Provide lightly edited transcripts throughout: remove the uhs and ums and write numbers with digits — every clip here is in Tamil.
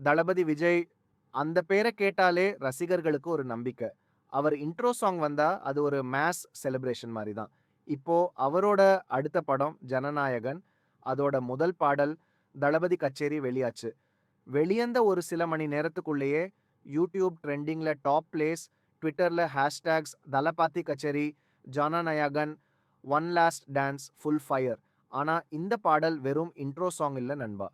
தளபதி விஜய் அந்த பேர கேட்டாலே ரசிகர்களுக்கு ஒரு நம்பிக்கை. அவர் இன்ட்ரோ சாங் வந்தா அது ஒரு மாஸ் செலிப்ரேஷன் மாரி தான். இப்போ அவரோட அடுத்த படம் ஜனநாயகன். அதோட முதல் பாடல் தளபதி கச்சேரி வெளியாச்சு. வெளியந்த ஒரு சில மணி நேரத்துக்குள்ளேயே யூடியூப் ட்ரெண்டிங்ல டாப் பிளேஸ், ட்விட்டர்ல hashtags Thalapathy Kacheri, Jananayagan, one last dance, full fire. ஆனா இந்த பாடல் வெறும் இன்ட்ரோ சாங் இல்ல நண்பா.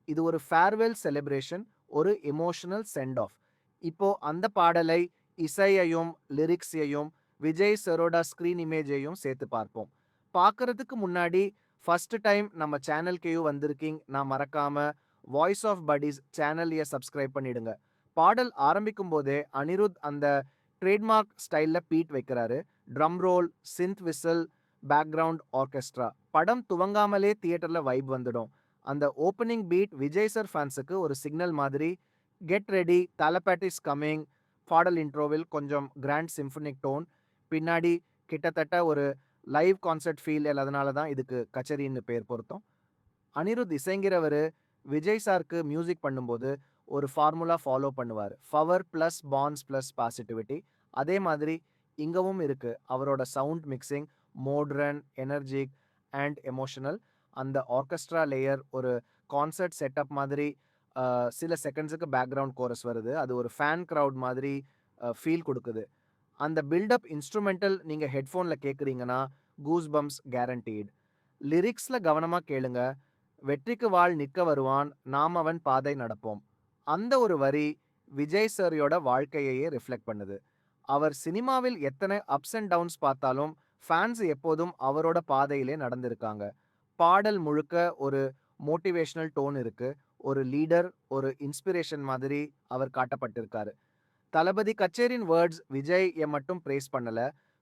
இது ஒரு ஃபேர்வெல் செலிப்ரேஷன், ஒரு எமோஷனல் சென்ட் ஆஃப். இப்போ அந்த பாடலை, இசையையும், லிரிக்ஸையும், விஜய் சரோட ஸ்க்ரீன் இமேஜையும் சேர்த்து பார்ப்போம். பார்க்கறதுக்கு முன்னாடி ஃபர்ஸ்ட் டைம் நம்ம சேனல்கேயும் வந்திருக்கீங்கன்னா மறக்காம வாய்ஸ் ஆஃப் பட்டீஸ் சேனலையே சப்ஸ்கிரைப் பண்ணிடுங்க. பாடல் ஆரம்பிக்கும் போதே அனிருத் அந்த ட்ரேட்மார்க் ஸ்டைல்ல பீட் வைக்கிறாரு. Drum roll, synth whistle, background orchestra. படம் துவங்காமலே தியேட்டர்ல வைப் வந்துடும். அந்த ஓப்பனிங் பீட் விஜய் சார் ஃபேன்ஸுக்கு ஒரு சிக்னல் மாதிரி. Get ready, Thalapathy is coming. பாடல் இன்ட்ரோவில் கொஞ்சம் கிராண்ட் சிம்ஃபனிக் டோன். பின்னாடி கிட்டத்தட்ட ஒரு லைவ் கான்சர்ட் ஃபீல். அதனால தான் இதுக்கு கச்சேரின்னு பேர் பொருத்தம். அனிருத் இசைங்கிறவரு விஜய் சாருக்கு மியூசிக் பண்ணும்போது ஒரு ஃபார்முலா ஃபாலோ பண்ணுவார். Power plus bonds plus positivity. அதே மாதிரி இங்கவும் இருக்கு. அவரோட sound mixing modern, energetic and emotional. அந்த ஆர்கெஸ்ட்ரா லேயர் ஒரு கான்சர்ட் செட்டப் மாதிரி. சில செகண்ட்ஸுக்கு பேக்ரவுண்ட் கோரஸ் வருது. அது ஒரு ஃபேன் க்ரவுட் மாதிரி ஃபீல் கொடுக்குது. அந்த பில்டப் இன்ஸ்ட்ருமெண்டல் நீங்க ஹெட்ஃபோன்ல கேட்குறீங்கன்னா கூஸ் பம்ப்ஸ் கேரண்டீட். லிரிக்ஸ்ல கவனமா கேளுங்க. வெற்றிக்கு வாழ் நிற்க வருவான், நாம் அவன் பாதை நடப்போம். அந்த ஒரு வரி விஜய் சாரியோட வாழ்க்கையையே ரிஃப்ளெக்ட் பண்ணுது. அவர் சினிமாவில் எத்தனை அப்ஸ் அண்ட் டவுன்ஸ் பார்த்தாலும் ஃபேன்ஸ் எப்போதும் அவரோட பாதையிலே நடந்திருக்காங்க. பாடல் முழுக்க ஒரு மோட்டிவேஷனல் டோன் இருக்கு. ஒரு லீடர், ஒரு இன்ஸ்பிரேஷன் மாதிரி அவர் காட்டப்பட்டிருக்காரு. தளபதி கச்சேரியின் வேர்ட்ஸ் விஜய் மட்டும் பிரேஸ் பண்ணல,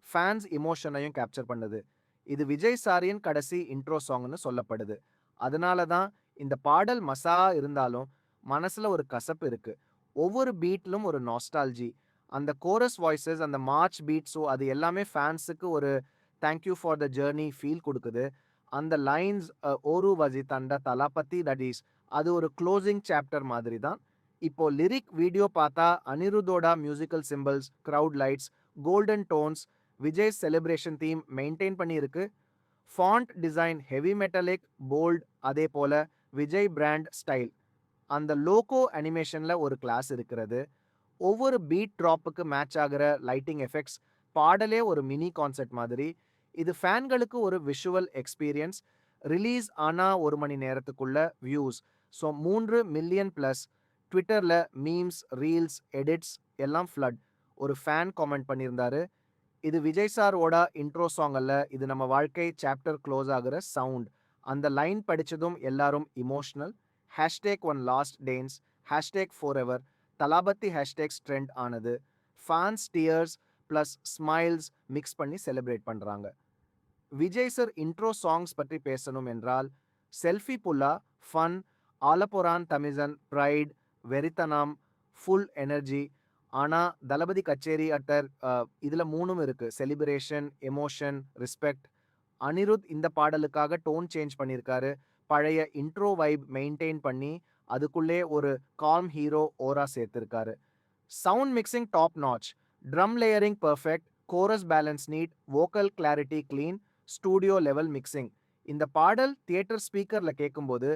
ஃபேன்ஸ் இமோஷனையும் கேப்சர் பண்ணுது. இது விஜய் சாரியின் கடைசி இன்ட்ரோ சாங்னு சொல்லப்படுது. அதனால தான் இந்த பாடல் மசாலா இருந்தாலும் மனசுல ஒரு கசப்பு இருக்கு. ஒவ்வொரு பீட்லும் ஒரு நாஸ்டால்ஜி. அந்த கோரஸ் வாய்ஸஸ், அந்த மார்ச் பீட்ஸோ அது எல்லாமே ஃபேன்ஸுக்கு ஒரு thank you for the journey feel கொடுக்குது. அந்த லைன்ஸ் ஓரு வஜி தண்ட தலாபதி தடீஸ் அது ஒரு க்ளோசிங் சாப்டர் மாதிரி தான். இப்போ லிரிக் வீடியோ பார்த்தா அனிருத்தோட musical symbols, crowd lights, golden tones, Vijay celebration theme maintain பண்ணியிருக்கு. Font design heavy metallic, bold. அதே போல விஜய் பிராண்ட் ஸ்டைல். அந்த லோகோ அனிமேஷன்ல ஒரு கிளாஸ் இருக்கிறது. ஒவ்வொரு பீட் ட்ராப்புக்கு மேட்ச் ஆகிற லைட்டிங் எஃபெக்ட்ஸ். பாடலே ஒரு மினி கான்செர்ட் மாதிரி. இது ஃபேன்களுக்கு ஒரு விஷுவல் எக்ஸ்பீரியன்ஸ். ரிலீஸ் ஆனா ஒரு மணி நேரத்துக்குள்ள வியூஸ் ஸோ 3 மில்லியன் ப்ளஸ். ட்விட்டர்ல மீம்ஸ், ரீல்ஸ், எடிட்ஸ் எல்லாம் ஃப்ளட். ஒரு ஃபேன் காமெண்ட் பண்ணியிருந்தாரு, இது விஜய் சாரோட இன்ட்ரோ சாங் அல்ல, இது நம்ம வாழ்க்கை சாப்டர் க்ளோஸ் ஆகிற சவுண்ட். அந்த லைன் படிச்சதும் எல்லாரும் emotional. Hashtag one last dance, hashtag forever, Thalapathy hashtags trend ஆனது. Fans tears plus smiles mix பண்ணி செலிப்ரேட் பண்ணுறாங்க. விஜய் சார் இன்ட்ரோ சாங்ஸ் பற்றி பேசணும் என்றால் செல்ஃபி புல்லா, ஃபன், ஆலப்பொரான் தமிசன், ப்ரைட், வெறித்தனம், ஃபுல் எனர்ஜி. ஆனால் தளபதி கச்சேரி அட்டர் இதில் மூணும் இருக்கு. Celebration, emotion, respect. அனிருத் இந்த பாடலுக்காக டோன் சேஞ்ச் பண்ணியிருக்காரு. பழைய இன்ட்ரோ வைப் மெயின்டைன் பண்ணி அதுக்குள்ளே ஒரு கால்ம் ஹீரோ ஓரா சேர்த்திருக்காரு. Sound mixing top notch, drum layering perfect, chorus balance neat, vocal clarity clean, studio level mixing. இந்த பாடல் தியேட்டர் ஸ்பீக்கர்ல கேட்கும்போது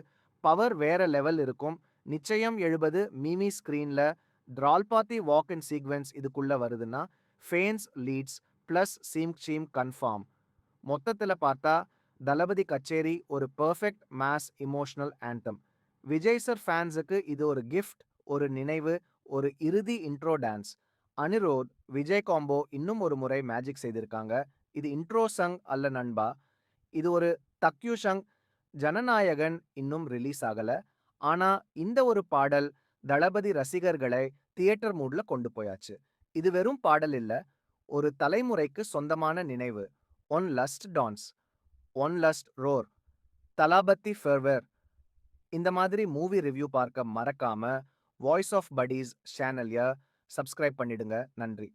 பவர் வேற லெவல் இருக்கும். நிச்சயம் எழுபது மீமி ஸ்க்ரீன்ல டிரால்பாத்தி வாக் இன் சீக்வென்ஸ் இதுக்குள்ள வருதுன்னா fans leads plus seem seem confirm. மொத்தத்தில் பார்த்தா தளபதி கச்சேரி ஒரு perfect mass emotional anthem. Vijay sir ஃபேன்ஸுக்கு இது ஒரு கிஃப்ட், ஒரு நினைவு, ஒரு இறுதி intro dance. Anirudh Vijay combo இன்னும் ஒரு முறை மேஜிக் செய்திருக்காங்க. இது இன்ட்ரோ சங் அல்ல நண்பா, இது ஒரு தக்யூ சங். ஜனநாயகன் இன்னும் ரிலீஸ் ஆகல. ஆனா இந்த ஒரு பாடல் தளபதி ரசிகர்களை தியேட்டர் மூட்ல கொண்டு போயாச்சு. இது வெறும் பாடல் இல்ல, ஒரு தலைமுறைக்கு சொந்தமான நினைவு. One last dance, one last roar, Thalapathy forever. இந்த மாதிரி மூவி ரிவ்யூ பார்க்க மறக்காம வாய்ஸ் ஆஃப் படீஸ் சேனல்ய சப்ஸ்கிரைப் பண்ணிடுங்க. நன்றி.